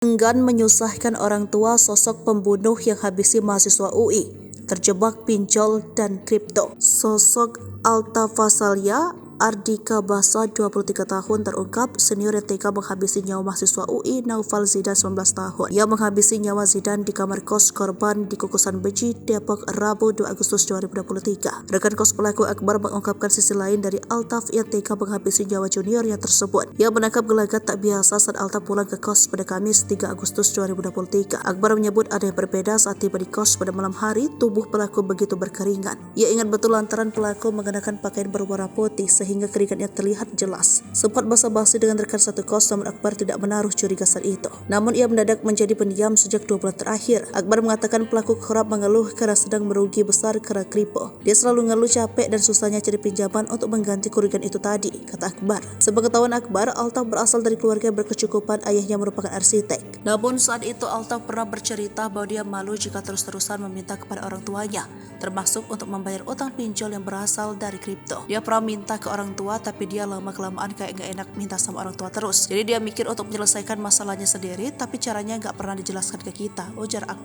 Enggan menyusahkan orang tua sosok pembunuh yang habisi mahasiswa UI, terjebak pinjol dan kripto. Sosok Alta Fasalia Ardika Basa 23 tahun terungkap senior yang tega menghabisi nyawa mahasiswa UI Naufal Zidan 19 tahun. Ia menghabisi nyawa Zidan di kamar kos korban di Kukusan Beji, Depok, Rabu 2 Agustus 2023. Rekan kos pelaku Akbar mengungkapkan sisi lain dari Altaf yang tega menghabisi nyawa juniornya tersebut. Ia menangkap gelagat tak biasa saat Altaf pulang ke kos pada Kamis 3 Agustus 2023. Akbar menyebut ada yang berbeda saat tiba di kos pada malam hari. Tubuh pelaku begitu berkeringat. Ia ingat betul lantaran pelaku mengenakan pakaian berwarna putih sehingga keringatnya terlihat jelas. Sempat basa-basi dengan rekan satu kos, namun Akbar tidak menaruh curiga saat itu. Namun ia mendadak menjadi pendiam sejak 2 bulan terakhir. Akbar mengatakan pelaku kerap mengeluh karena sedang merugi besar karena kripto. Dia selalu ngeluh capek dan susahnya cari pinjaman untuk mengganti kerugian itu tadi, kata Akbar. Sepengetahuan Akbar, Altaf berasal dari keluarga yang berkecukupan, ayahnya merupakan arsitek. Namun saat itu Altaf pernah bercerita bahwa dia malu jika terus-terusan meminta kepada orang tuanya, termasuk untuk membayar utang pinjol yang berasal dari kripto. Dia pernah minta ke orang tua, tapi dia lama-kelamaan kayak gak enak minta sama orang tua terus. Jadi dia mikir untuk menyelesaikan masalahnya sendiri, tapi caranya gak pernah dijelaskan ke kita, ujar Akbar.